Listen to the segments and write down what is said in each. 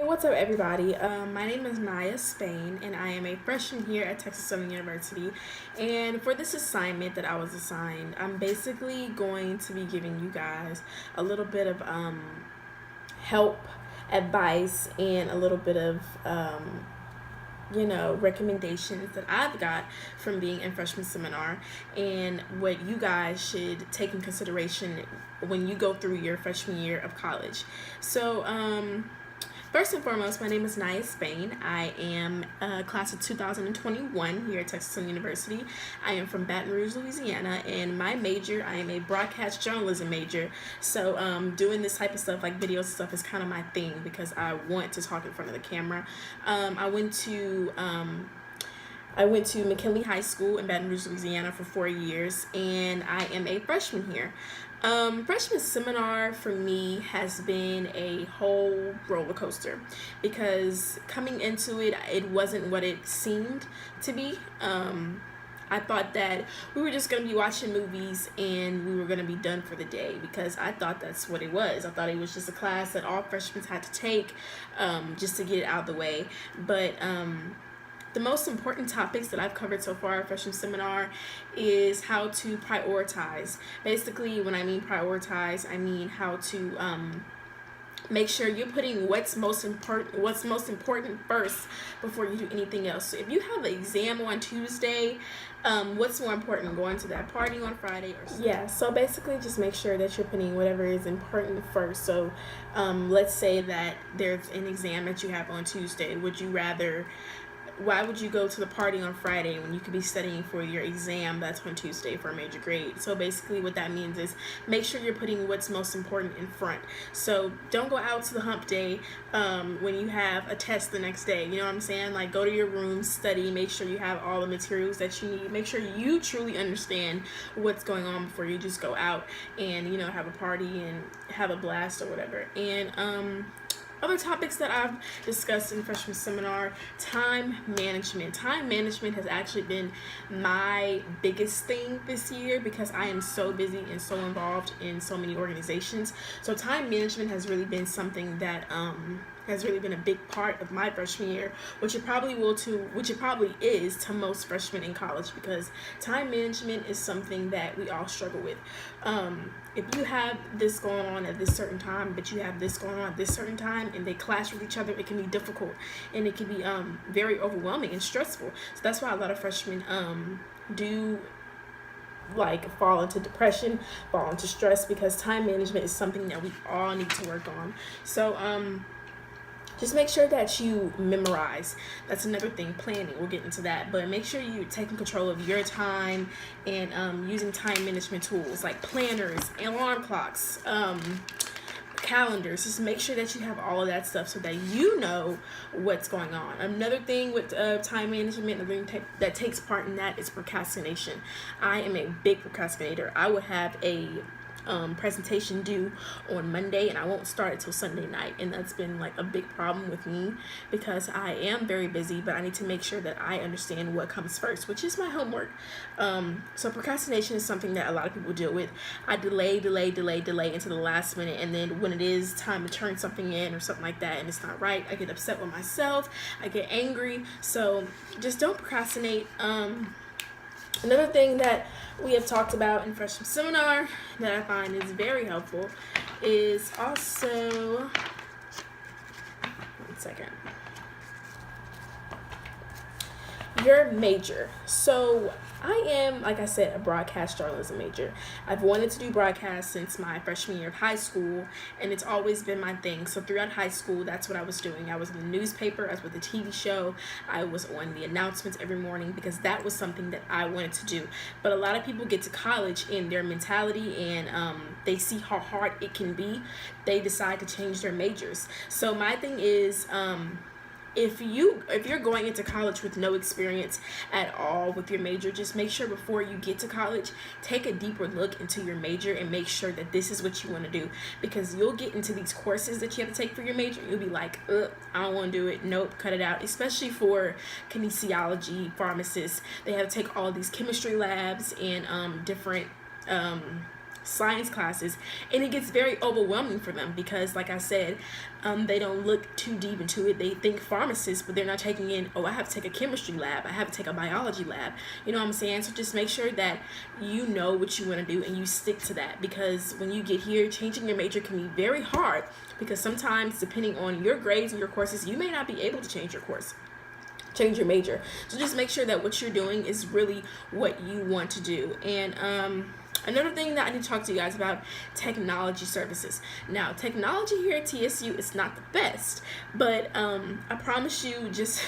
Hey, what's up, everybody? My name is Naya Spain, and I am a freshman here at Texas University. And for this assignment that I was assigned, I'm basically going to be giving you guys a little bit of help, advice, and a little bit of recommendations that I've got from being in freshman seminar and what you guys should take in consideration when you go through your freshman year of college. So, first and foremost, my name is Naya Spain. I am class of 2021 here at Texas University. I am from Baton Rouge, Louisiana, and my major, I am a broadcast journalism major. So doing this type of stuff, like video stuff, is kind of my thing because I want to talk in front of the camera. I went to McKinley High School in Baton Rouge, Louisiana for 4 years, and I am a freshman here. Freshman seminar for me has been a whole roller coaster because coming into it, it wasn't what it seemed to be. I thought that we were just going to be watching movies and we were going to be done for the day because I thought that's what it was. I thought it was just a class that all freshmen had to take just to get it out of the way. But the most important topics that I've covered so far at freshman seminar is how to prioritize. Basically, when I mean prioritize, I mean how to make sure you're putting what's most important first before you do anything else. So if you have an exam on Tuesday, what's more important, going to that party on Friday or something? Yeah, so basically just make sure that you're putting whatever is important first. So let's say that there's an exam that you have on Tuesday. Why would you go to the party on Friday when you could be studying for your exam that's on Tuesday for a major grade? So basically what that means is make sure you're putting what's most important in front. So don't go out to the hump day when you have a test the next day. You know what I'm saying? Like, go to your room, study, make sure you have all the materials that you need. Make sure you truly understand what's going on before you just go out and, have a party and have a blast or whatever. And other topics that I've discussed in freshman seminar: time management. Time management has actually been my biggest thing this year because I am so busy and so involved in so many organizations. So time management has really been something that has really been a big part of my freshman year, which it probably is to most freshmen in college, because time management is something that we all struggle with. If you have this going on at this certain time, but you have this going on at this certain time, and they clash with each other, it can be difficult and it can be very overwhelming and stressful. So that's why a lot of freshmen do fall into depression, fall into stress, because time management is something that we all need to work on. So just make sure that you memorize. That's another thing, planning. We'll get into that. But make sure you're taking control of your time and using time management tools like planners, alarm clocks, calendars. Just make sure that you have all of that stuff so that you know what's going on. Another thing with time management, that takes part in that, is procrastination. I am a big procrastinator. I would have a presentation due on Monday and I won't start it till Sunday night, and that's been a big problem with me because I am very busy, but I need to make sure that I understand what comes first, which is my homework. So procrastination is something that a lot of people deal with. I delay into the last minute, and then when it is time to turn something in or something like that and it's not right, I get upset with myself, I get angry. So just don't procrastinate. Another thing that we have talked about in freshman seminar that I find is very helpful is also, your major. So I am, like I said, a broadcast journalism major. I've wanted to do broadcast since my freshman year of high school, and it's always been my thing. So throughout high school, that's what I was doing. I was in the newspaper, I was with the TV show, I was on the announcements every morning because that was something that I wanted to do. But a lot of people get to college and their mentality and they see how hard it can be, they decide to change their majors. So my thing is, if you're going into college with no experience at all with your major, just make sure before you get to college, take a deeper look into your major and make sure that this is what you want to do, because you'll get into these courses that you have to take for your major and you'll be like, I don't want to do it, nope, cut it out. Especially for kinesiology pharmacists, they have to take all these chemistry labs and different science classes, and it gets very overwhelming for them because, like I said, they don't look too deep into it. They think pharmacists, but they're not taking in, oh, I have to take a chemistry lab, I have to take a biology lab. You know what I'm saying? So just make sure that you know what you want to do and you stick to that, because when you get here, changing your major can be very hard, because sometimes depending on your grades and your courses, you may not be able to change your major. So just make sure that what you're doing is really what you want to do. And another thing that I need to talk to you guys about, technology services. Now, technology here at TSU is not the best, but I promise you, just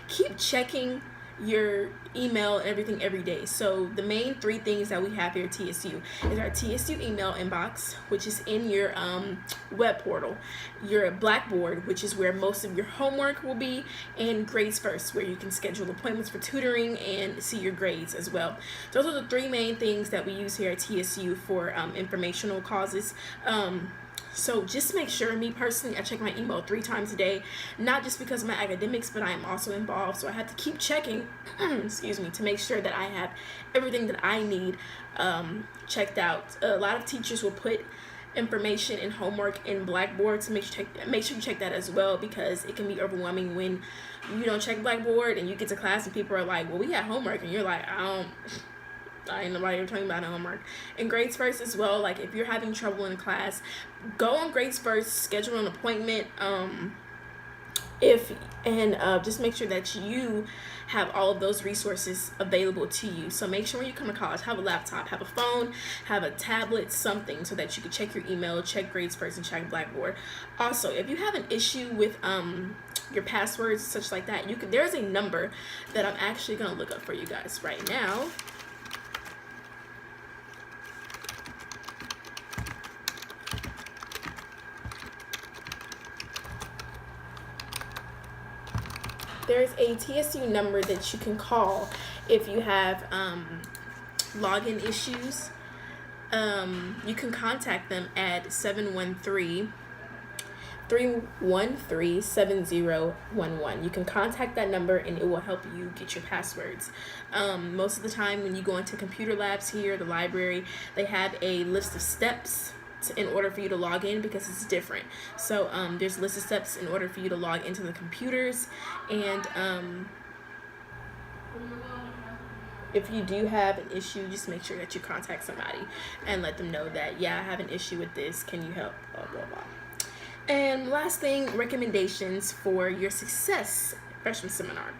keep checking your email and everything every day. So the main three things that we have here at TSU is our TSU email inbox, which is in your web portal, your Blackboard, which is where most of your homework will be, and Grades First, where you can schedule appointments for tutoring and see your grades as well. Those are the three main things that we use here at TSU for informational causes. So just make sure, me personally, I check my email 3 times a day, not just because of my academics, but I am also involved. So I have to keep checking, excuse me, to make sure that I have everything that I need checked out. A lot of teachers will put information and homework in Blackboard, so make sure you check that as well, because it can be overwhelming when you don't check Blackboard and you get to class and people are like, well, we had homework, and you're like, I ain't nobody ever talking about homework. And Grades First as well, like if you're having trouble in class, go on Grades First, schedule an appointment, just make sure that you have all of those resources available to you. So make sure when you come to college, have a laptop, have a phone, have a tablet, something, so that you can check your email, check Grades First, and check Blackboard. Also, if you have an issue with your passwords, such like that, there's a number that I'm actually gonna look up for you guys right now. There's a TSU number that you can call if you have login issues. You can contact them at 713-313-7011. You can contact that number and it will help you get your passwords. Most of the time when you go into computer labs here, the library, they have a list of steps in order for you to log in, because it's different. So there's a list of steps in order for you to log into the computers, and if you do have an issue, just make sure that you contact somebody and let them know that, yeah, I have an issue with this, can you help, blah blah blah. And last thing, recommendations for your success freshman seminar.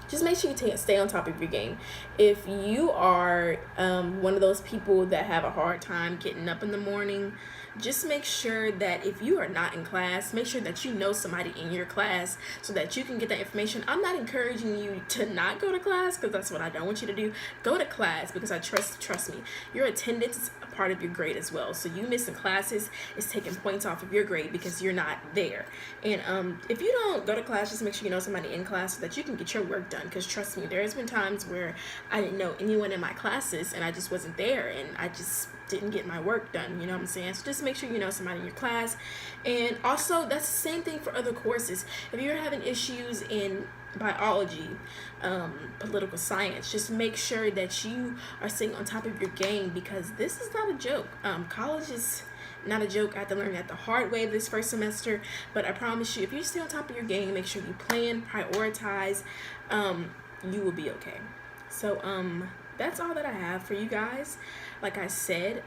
Just make sure you stay on top of your game. If you are one of those people that have a hard time getting up in the morning, just make sure that if you are not in class, make sure that you know somebody in your class so that you can get that information. I'm not encouraging you to not go to class, because that's what I don't want you to do. Go to class, because I trust me, your attendance is a part of your grade as well. So you missing classes is taking points off of your grade because you're not there. And if you don't go to class, just make sure you know somebody in class so that you can get your work done, because trust me, there's been times where I didn't know anyone in my classes and I just wasn't there and I just didn't get my work done, you know what I'm saying? So just make sure you know somebody in your class. And also, that's the same thing for other courses. If you're having issues in biology, political science, just make sure that you are staying on top of your game, because this is not a joke. College is not a joke. I had to learn that the hard way this first semester, but I promise you, if you stay on top of your game, make sure you plan, prioritize, you will be okay. So that's all that I have for you guys. Like I said,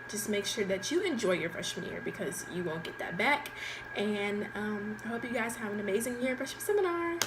just make sure that you enjoy your freshman year, because you won't get that back. And I hope you guys have an amazing year in freshman seminar.